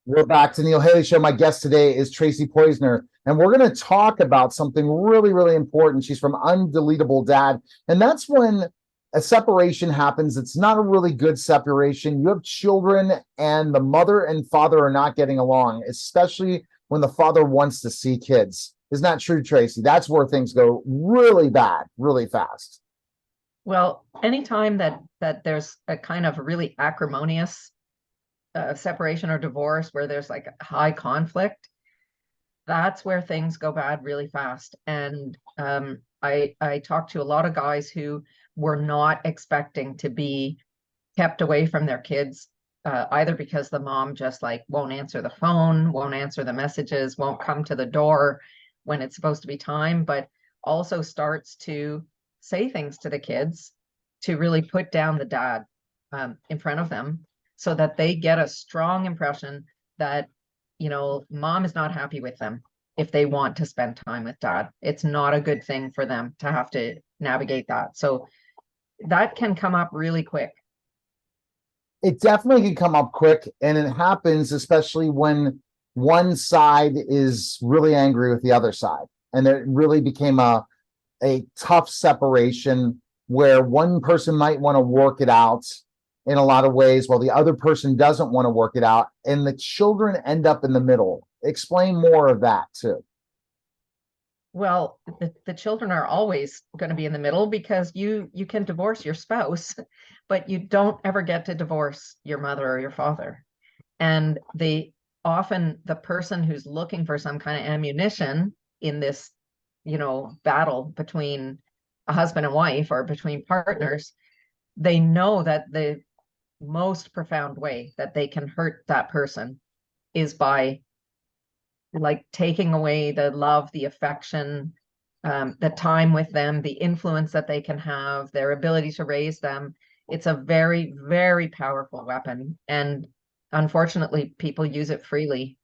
We're back to Neil Haley Show. My guest today is Tracy Poizner, and we're going to talk about something really, really important. She's from Undeletable Dad, and that's when a separation happens. It's not a really good separation. You have children, and the mother and father are not getting along, especially when the father wants to see kids. Isn't that true, Tracy? That's where things go really bad, really fast. Well, anytime that there's a kind of really acrimonious separation or divorce where there's like a high conflict, that's where things go bad really fast. And I talked to a lot of guys who were not expecting to be kept away from their kids, either because the mom just like won't answer the phone, won't answer the messages, won't come to the door when it's supposed to be time, but also starts to say things to the kids to really put down the dad in front of them so that they get a strong impression that, mom is not happy with them if they want to spend time with dad. It's not a good thing for them to have to navigate that. So that can come up really quick. It definitely can come up quick, and it happens especially when one side is really angry with the other side. And it really became a tough separation where one person might want to work it out in a lot of ways while the other person doesn't want to work it out, and the children end up in the middle. Explain more of that too. Well, the children are always going to be in the middle because you can divorce your spouse, but you don't ever get to divorce your mother or your father. And often the person who's looking for some kind of ammunition in this, battle between a husband and wife or between partners, they know that the most profound way that they can hurt that person is by like taking away the love, the affection, the time with them, the influence that they can have, their ability to raise them. It's a very, very powerful weapon. And unfortunately, people use it freely.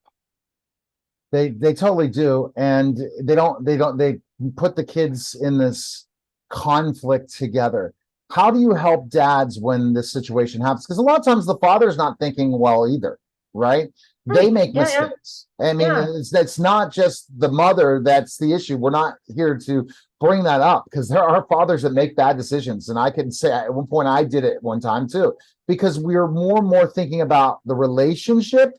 They totally do. And they put the kids in this conflict together. How do you help dads when this situation happens? Because a lot of times the father's not thinking well either, right? They make mistakes. I mean, it's not just the mother that's the issue. We're not here to bring that up because there are fathers that make bad decisions. And I can say at one point I did it one time too, because we're more and more thinking about the relationship,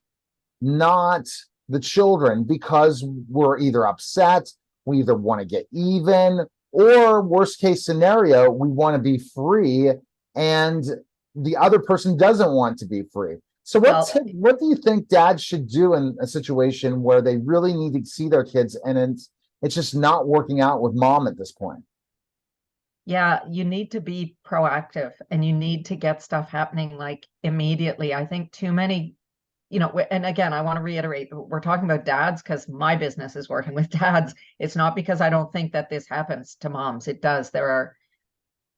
not the children, because we're either upset, we either want to get even, or worst case scenario, we want to be free and the other person doesn't want to be free. So what do you think dads should do in a situation where they really need to see their kids and it's just not working out with mom at this point? Yeah, you need to be proactive and you need to get stuff happening like immediately. I think too many, and again, I want to reiterate, we're talking about dads because my business is working with dads. It's not because I don't think that this happens to moms. It does. There are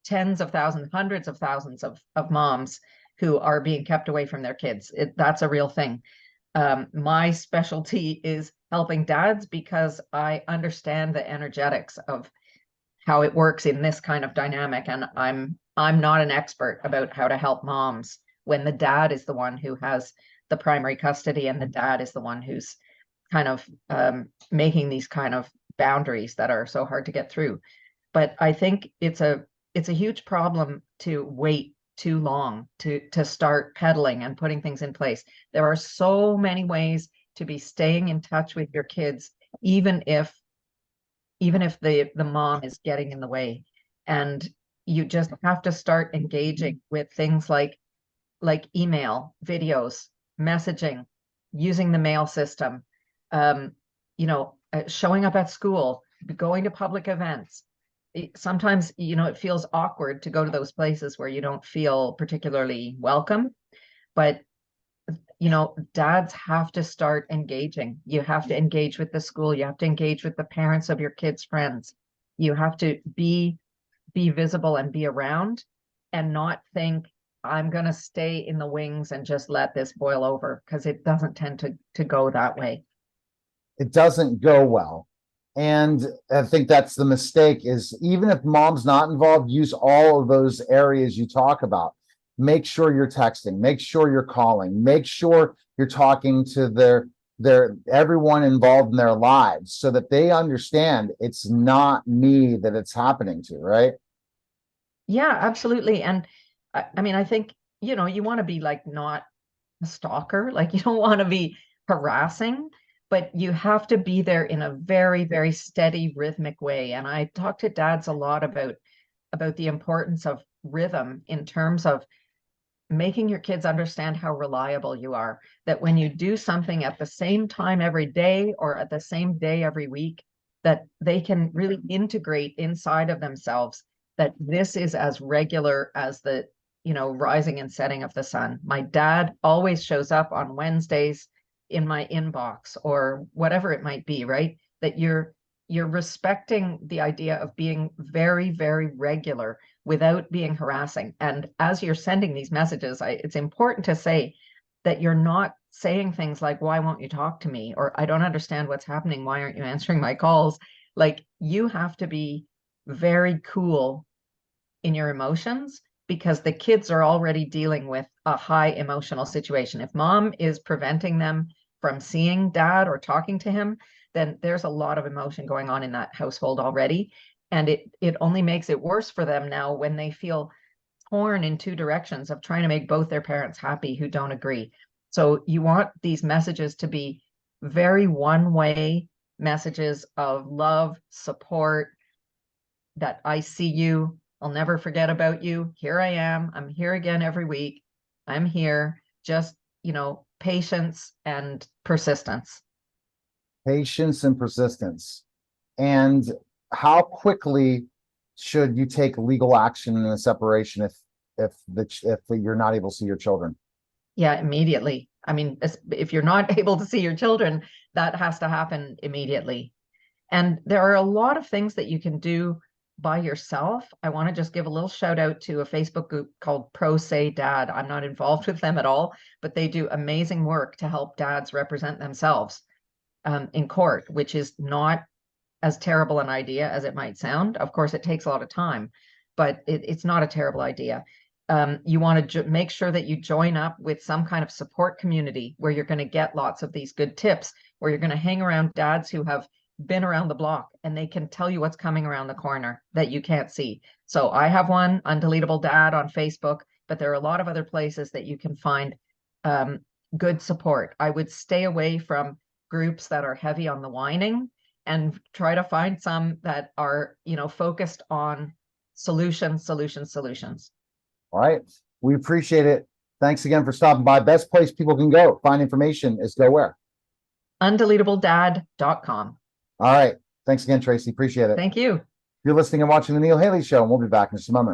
tens of thousands, hundreds of thousands of moms who are being kept away from their kids. That's a real thing. My specialty is helping dads because I understand the energetics of how it works in this kind of dynamic. And I'm not an expert about how to help moms when the dad is the one who has the primary custody and the dad is the one who's kind of making these kind of boundaries that are so hard to get through. But I think it's a huge problem to wait too long to start peddling and putting things in place. There are so many ways to be staying in touch with your kids, even if the mom is getting in the way. And you just have to start engaging with things like email, videos, messaging, using the mail system, showing up at school, going to public events. Sometimes, it feels awkward to go to those places where you don't feel particularly welcome, but, dads have to start engaging. You have to engage with the school. You have to engage with the parents of your kids' friends. You have to be visible and be around and not think, I'm going to stay in the wings and just let this boil over, because it doesn't tend to go that way. It doesn't go well. And I think that's the mistake, is even if mom's not involved, use all of those areas you talk about. make sure you're texting, make sure you're calling, make sure you're talking to their everyone involved in their lives so that they understand it's not me that it's happening to, right? Yeah, absolutely. And I mean, I think, you know, you want to be like not a stalker, like you don't want to be harassing, but you have to be there in a very, very steady, rhythmic way. And I talk to dads a lot about the importance of rhythm in terms of making your kids understand how reliable you are. That when you do something at the same time every day or at the same day every week, that they can really integrate inside of themselves that this is as regular as the, you know, rising and setting of the sun. My dad always shows up on Wednesdays in my inbox or whatever it might be, right? That you're respecting the idea of being very, very regular without being harassing. And as you're sending these messages, it's important to say that you're not saying things like, why won't you talk to me? Or I don't understand what's happening. Why aren't you answering my calls? Like you have to be very cool in your emotions because the kids are already dealing with a high emotional situation. If mom is preventing them from seeing dad or talking to him, then there's a lot of emotion going on in that household already. And it only makes it worse for them now when they feel torn in two directions of trying to make both their parents happy who don't agree. So you want these messages to be very one-way messages of love, support, that I see you, I'll never forget about you. Here I am. I'm here again every week. I'm here. Just, you know, patience and persistence. Patience and persistence. And how quickly should you take legal action in a separation if you're not able to see your children? Yeah, immediately. I mean, if you're not able to see your children, that has to happen immediately. And there are a lot of things that you can do by yourself. I want to just give a little shout out to a Facebook group called Pro Say Dad. I'm not involved with them at all, but they do amazing work to help dads represent themselves in court, which is not as terrible an idea as it might sound. Of course, it takes a lot of time, but it's not a terrible idea. You want to make sure that you join up with some kind of support community where you're going to get lots of these good tips, where you're going to hang around dads who have been around the block and they can tell you what's coming around the corner that you can't see. So I have one, Undeletable Dad, on Facebook, but there are a lot of other places that you can find good support. I would stay away from groups that are heavy on the whining and try to find some that are, you know, focused on solutions. All right. We appreciate it. Thanks again for stopping by. Best place people can go find information is go where? Undeletabledad.com. All right. Thanks again, Tracy. Appreciate it. Thank you. You're listening and watching The Neil Haley Show, and we'll be back in just a moment.